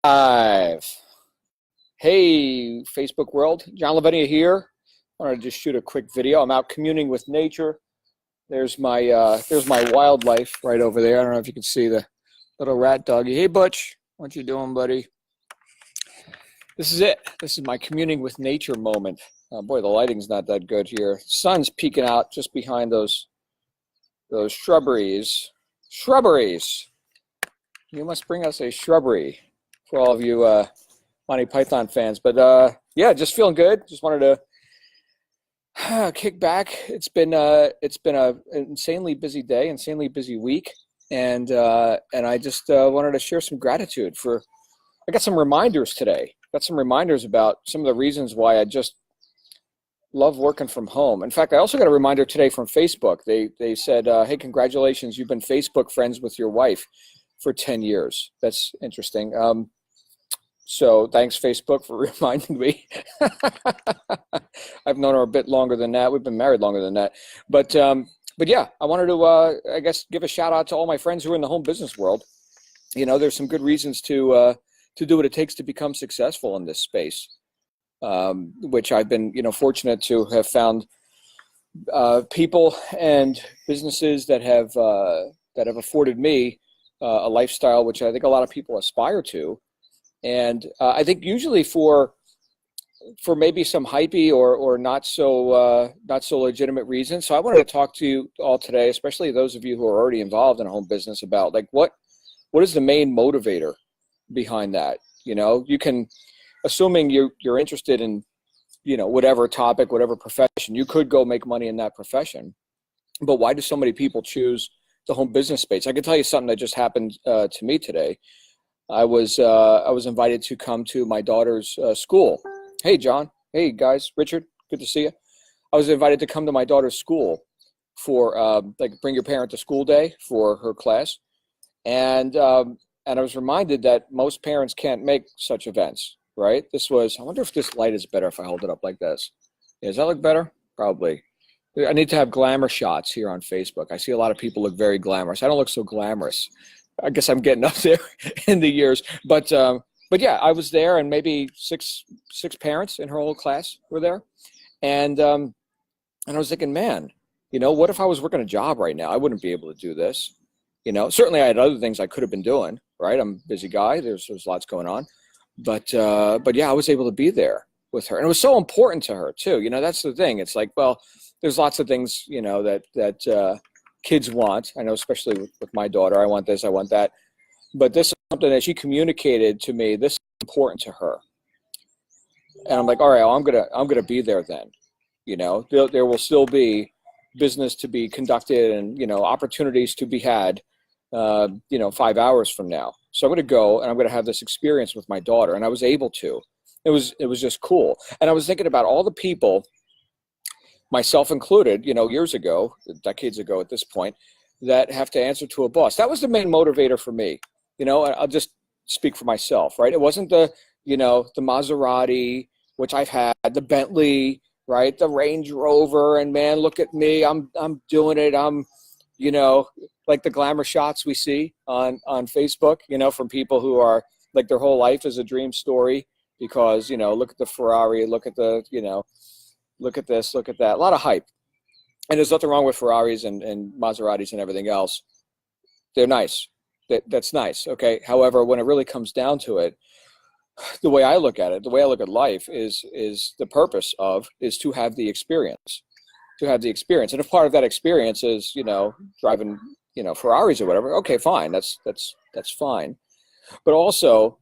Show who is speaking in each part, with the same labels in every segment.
Speaker 1: Live. Hey, Facebook world. John Lavinia here. I wanted to just shoot a quick video. I'm out communing with nature. There's my wildlife right over there. I don't know if you can see the little rat doggy. Hey, Butch. What you doing, buddy? This is it. This is my communing with nature moment. Boy, the lighting's not that good here. Sun's peeking out just behind those shrubberies. Shrubberies. You must bring us a shrubbery for all of you Monty Python fans. But yeah, just feeling good. Just wanted to kick back. It's been a insanely busy day, insanely busy week, and I just wanted to share some gratitude for. I got some reminders today. Got some reminders about some of the reasons why I just love working from home. In fact, I also got a reminder today from Facebook. They said, "Hey, congratulations! You've been Facebook friends with your wife for 10 years." That's interesting. So thanks, Facebook, for reminding me. I've known her a bit longer than that. We've been married longer than that. But yeah, I wanted to, I guess, give a shout out to all my friends who are in the home business world. You know, there's some good reasons to do what it takes to become successful in this space, which I've been, fortunate to have found people and businesses that have afforded me a lifestyle which I think a lot of people aspire to. And I think usually for maybe some hypey or not so legitimate reasons. So I wanted to talk to you all today, especially those of you who are already involved in a home business, about like what is the main motivator behind that. You can, assuming you're interested in whatever topic, whatever profession, you could go make money in that profession. But why do so many people choose the home business space? I can tell you something that just happened to me today. I was invited to come to my daughter's school. Hey, John. Hey, guys. Richard, good to see you. I was invited to come to my daughter's school for bring your parent to school day for her class, and I was reminded that most parents can't make such events. Right? I wonder if this light is better if I hold it up like this. Does that look better? Probably. I need to have glamour shots here on Facebook. I see a lot of people look very glamorous. I don't look so glamorous. I guess I'm getting up there in the years, but yeah, I was there, and maybe six parents in her whole class were there, and I was thinking, man, what if I was working a job right now? I wouldn't be able to do this. Certainly I had other things I could have been doing. Right, I'm a busy guy. There's lots going on, but yeah, I was able to be there with her, and it was so important to her too. That's the thing. It's like, well, there's lots of things that kids want. I know, especially with my daughter, I want this, I want that. But this is something that she communicated to me. This is important to her, and I'm like, all right, well, I'm gonna be there then. There will still be business to be conducted and opportunities to be had. 5 hours from now. So I'm gonna go and I'm gonna have this experience with my daughter, and I was able to. It was just cool, and I was thinking about all the people, myself included, years ago, decades ago at this point, that have to answer to a boss. That was the main motivator for me. I'll just speak for myself, right? It wasn't the Maserati, which I've had, the Bentley, right? The Range Rover, and man, look at me, I'm doing it. I'm, like the glamour shots we see on Facebook, from people who are like their whole life is a dream story because, look at the Ferrari, look at the, look at this, look at that. A lot of hype. And there's nothing wrong with Ferraris and Maseratis and everything else. They're nice. That's nice. Okay. However, when it really comes down to it, the way I look at it, the way I look at life is the purpose is to have the experience, And if part of that experience is, driving, Ferraris or whatever, okay, fine. That's fine. But also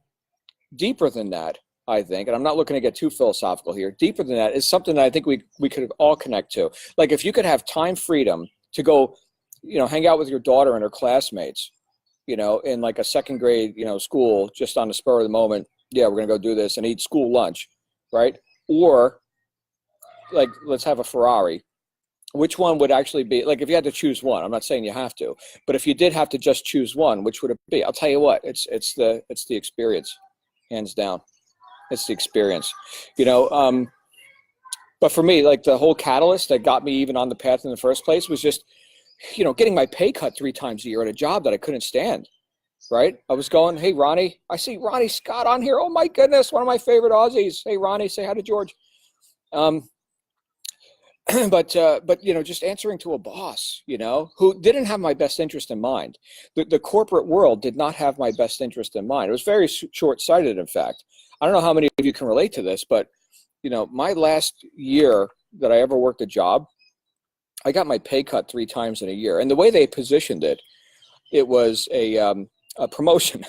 Speaker 1: deeper than that, I think, and I'm not looking to get too philosophical here, deeper than that is something that I think we could all connect to. Like if you could have time freedom to go, hang out with your daughter and her classmates, in like a second grade, school, just on the spur of the moment, yeah, we're going to go do this and eat school lunch, right? Or like, let's have a Ferrari. Which one would actually be, like if you had to choose one, I'm not saying you have to, but if you did have to just choose one, which would it be? I'll tell you what, it's the experience, hands down. It's the experience, but for me, like the whole catalyst that got me even on the path in the first place was just, getting my pay cut 3 times a year at a job that I couldn't stand. right? I was going, hey, Ronnie, I see Ronnie Scott on here. Oh my goodness, one of my favorite Aussies. Hey, Ronnie, say hi to George. Um, but just answering to a boss, who didn't have my best interest in mind. The corporate world did not have my best interest in mind. It was very short-sighted, in fact. I don't know how many of you can relate to this, but my last year that I ever worked a job, I got my pay cut 3 times in a year. And the way they positioned it, it was a promotion.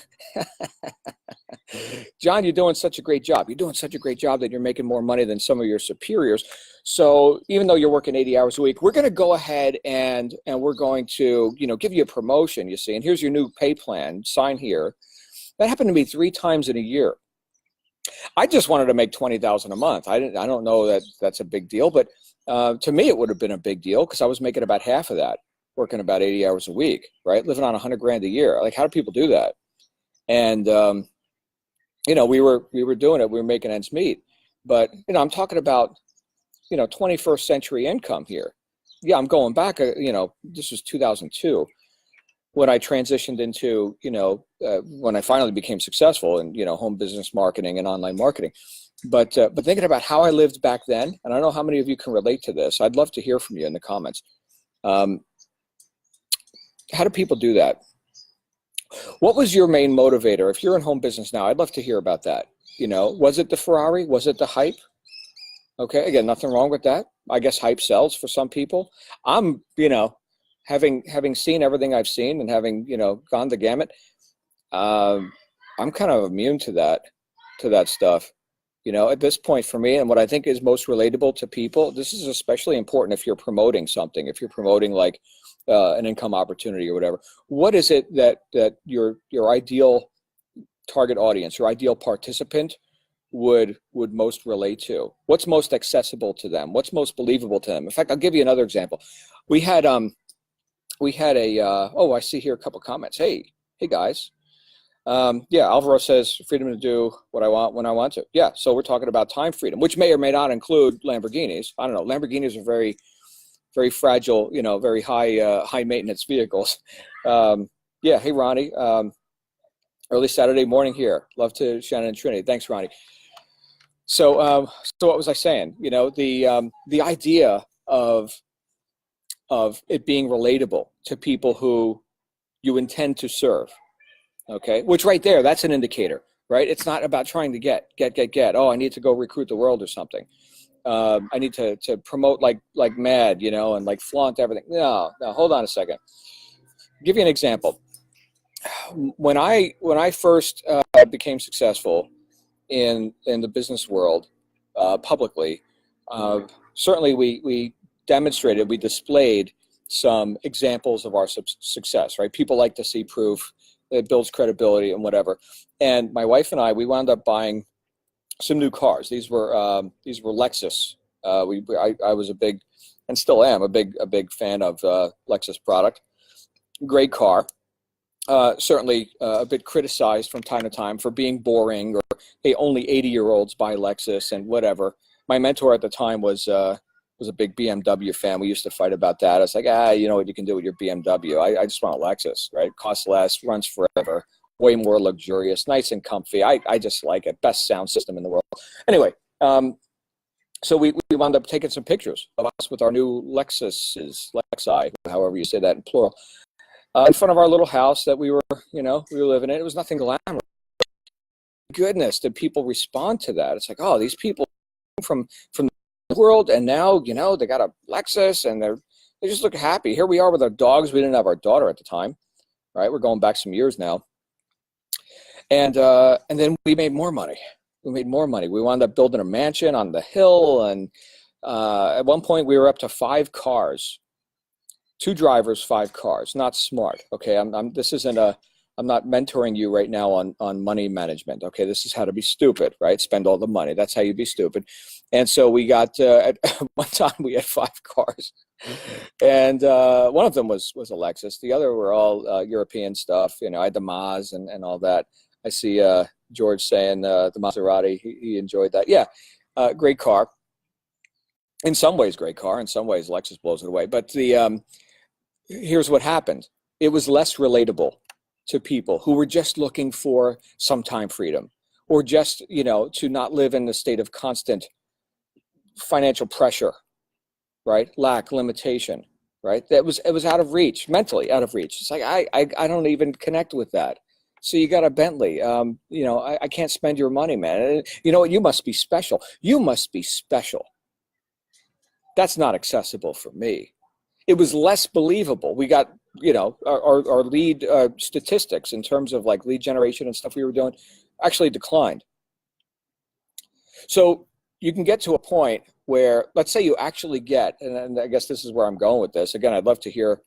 Speaker 1: John, you're doing such a great job. You're doing such a great job that you're making more money than some of your superiors. So even though you're working 80 hours a week, we're going to go ahead and we're going to, give you a promotion, you see, and here's your new pay plan, sign here. That happened to me 3 times in a year. I just wanted to make $20,000 a month. I don't know that that's a big deal, but to me, it would have been a big deal because I was making about half of that, working about 80 hours a week, right? Living on $100,000 a year. Like, how do people do that? And, we were doing it. We were making ends meet. But, I'm talking about, 21st century income here. Yeah, I'm going back, this was 2002 when I transitioned into, when I finally became successful in, home business marketing and online marketing. But thinking about how I lived back then, and I don't know how many of you can relate to this. I'd love to hear from you in the comments. How do people do that? What was your main motivator? If you're in home business now, I'd love to hear about that. Was it the Ferrari? Was it the hype? Okay, again, nothing wrong with that. I guess hype sells for some people. I'm, having seen everything I've seen and having, gone the gamut, I'm kind of immune to that stuff. At this point for me, and what I think is most relatable to people, this is especially important if you're promoting something, if you're promoting like an income opportunity or whatever. What is it that your ideal target audience, your ideal participant would most relate to? What's most accessible to them? What's most believable to them? In fact, I'll give you another example. We had a I see here a couple comments. Hey guys. Yeah, Alvaro says freedom to do what I want when I want to. Yeah, so we're talking about time freedom, which may or may not include Lamborghinis. I don't know. Lamborghinis are very, very fragile, very high maintenance vehicles. Yeah, hey Ronnie. Early Saturday morning here. Love to Shannon and Trinity. Thanks, Ronnie. So what was I saying? The idea of it being relatable to people who you intend to serve. Okay, which right there, that's an indicator, right? It's not about trying to get. Oh, I need to go recruit the world or something. I need to promote like mad, and like flaunt everything. No, hold on a second. I'll give you an example. When I first became successful in the business world publicly, certainly we demonstrated, we displayed some examples of our success, right? People like to see proof. It builds credibility and whatever. And my wife and I, we wound up buying some new cars. These were Lexus. I was a big, and still am a big fan of Lexus product. Great car. Certainly a bit criticized from time to time for being boring, or hey, only 80-year-olds buy Lexus and whatever. My mentor at the time was a big BMW fan. We used to fight about that. I was like, you know what you can do with your BMW. I just want a Lexus, right? Costs less, runs forever, way more luxurious, nice and comfy. I just like it. Best sound system in the world. Anyway, so we wound up taking some pictures of us with our new Lexi, however you say that in plural, in front of our little house that we were living in. It was nothing glamorous. Goodness, did people respond to that? It's like, oh, these people from the world, and now they got a Lexus, and they just look happy. Here we are with our dogs. We didn't have our daughter at the time, right? We're going back some years now, and then we made more money. We wound up building a mansion on the hill, and at one point we were up to 5 cars, 2 drivers, 5 cars. Not smart. Okay, I'm not mentoring you right now on money management. Okay, this is how to be stupid, right? Spend all the money. That's how you be stupid. And so we got at one time we had 5 cars, and one of them was a Lexus. The other were all European stuff. I had the Maz and all that. I see George saying the Maserati. He enjoyed that. Yeah, great car. In some ways, great car. In some ways, Lexus blows it away. But here's what happened. It was less relatable to people who were just looking for some time freedom, or just, you know, to not live in the state of constant financial pressure, right? Lack, limitation, right? It was out of reach, mentally out of reach. It's like, I don't even connect with that. So you got a Bentley, you know, I can't spend your money, man. You know what? You must be special. You must be special. That's not accessible for me. It was less believable. We got, you know, our lead statistics in terms of like lead generation and stuff we were doing actually declined. So you can get to a point where, let's say you actually get, and I guess this is where I'm going with this. Again, I'd love to hear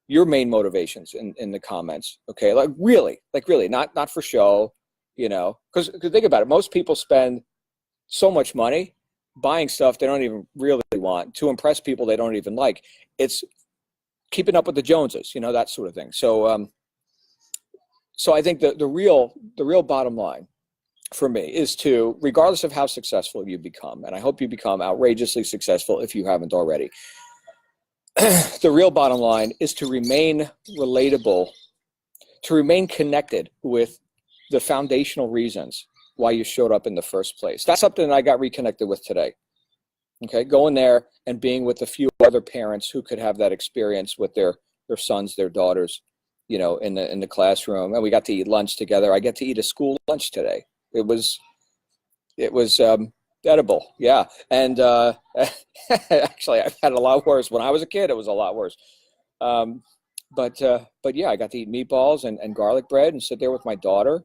Speaker 1: your main motivations in the comments. Okay, like really, not for show, you know, because think about it. Most people spend so much money buying stuff they don't even really want to impress people they don't even like. It's keeping up with the Joneses, you know, that sort of thing. So, so I think the real bottom line for me is to, regardless of how successful you become, and I hope you become outrageously successful if you haven't already, the real bottom line is to remain relatable, to remain connected with the foundational reasons why you showed up in the first place. That's something that I got reconnected with today. Okay, going there and being with a few other parents who could have that experience with their sons, their daughters, you know, in the classroom, and we got to eat lunch together. I get to eat a school lunch today. It was edible, yeah. And actually, I've had a lot worse. When I was a kid, it was a lot worse. But yeah, I got to eat meatballs and garlic bread and sit there with my daughter.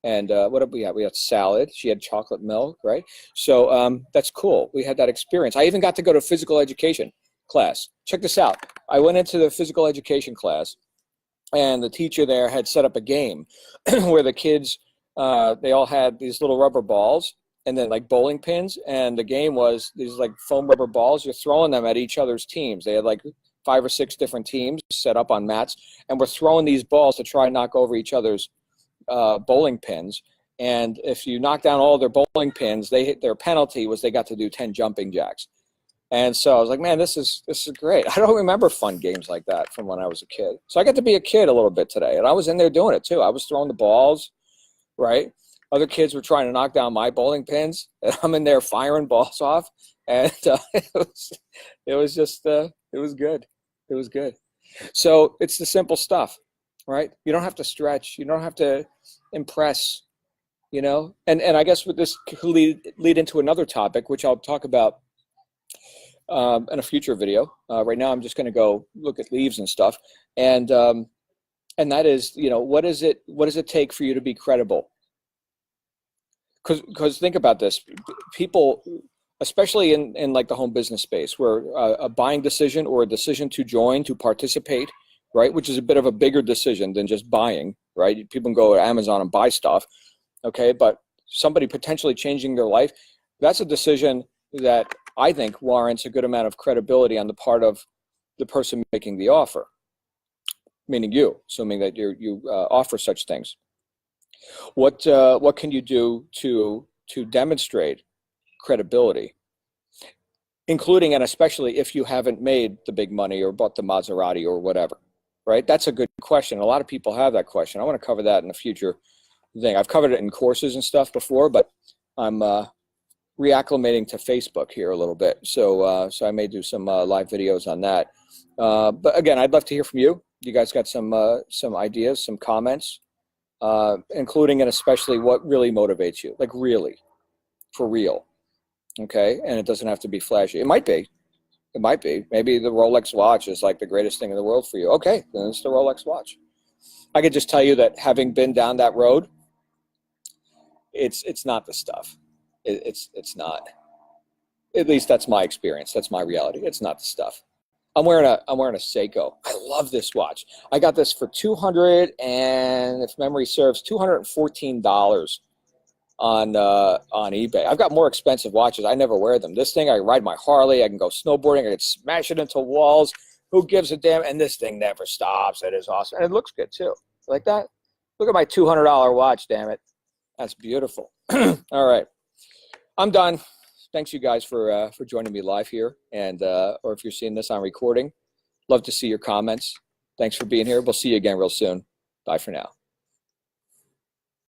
Speaker 1: And what did we have? We had salad. She had chocolate milk, right? So that's cool. We had that experience. I even got to go to physical education class. Check this out. I went into the physical education class, and the teacher there had set up a game where the kids, they all had these little rubber balls and then like bowling pins. And the game was these like foam rubber balls. You're throwing them at each other's teams. They had like 5 or 6 different teams set up on mats, and we're throwing these balls to try and knock over each other's bowling pins. And if you knock down all their bowling pins, their penalty was they got to do 10 jumping jacks. And so I was like, man, this is great. I don't remember fun games like that from when I was a kid. So I got to be a kid a little bit today, and I was in there doing it too. I was throwing the balls, right? Other kids were trying to knock down my bowling pins, and I'm in there firing balls off. And it was good. It was good. So it's the simple stuff, right? You don't have to stretch. You don't have to impress, you know? And I guess with this could lead into another topic, which I'll talk about in a future video. Right now, I'm just going to go look at leaves and stuff. And that is, you know, what does it take for you to be credible? Because think about this. People, especially in like the home business space, where a buying decision or a decision to join, to participate, right, which is a bit of a bigger decision than just buying, right? People can go to Amazon and buy stuff, okay? But somebody potentially changing their life, that's a decision that I think warrants a good amount of credibility on the part of the person making the offer, meaning you, assuming that you offer such things. What can you do to demonstrate credibility, including and especially if you haven't made the big money or bought the Maserati or whatever, right? That's a good question. A lot of people have that question. I want to cover that in a future thing. I've covered it in courses and stuff before, but I'm reacclimating to Facebook here a little bit. So I may do some live videos on that. But again, I'd love to hear from you. You guys got some ideas, some comments, including and especially what really motivates you, like really, for real. Okay, and it doesn't have to be flashy. It might be. It might be. Maybe the Rolex watch is like the greatest thing in the world for you. Okay, then it's the Rolex watch. I could just tell you that having been down that road, it's not the stuff. It's not. At least that's my experience. That's my reality. It's not the stuff. I'm wearing a Seiko. I love this watch. I got this for $200 and, if memory serves, $214 on eBay. I've got more expensive watches. I never wear them. This thing, I ride my Harley. I can go snowboarding. I can smash it into walls. Who gives a damn? And this thing never stops. It is awesome. And it looks good too. Like that? Look at my $200 watch, damn it. That's beautiful. All right. I'm done. Thanks you guys for joining me live here. And or if you're seeing this on recording, love to see your comments. Thanks for being here. We'll see you again real soon. Bye for now.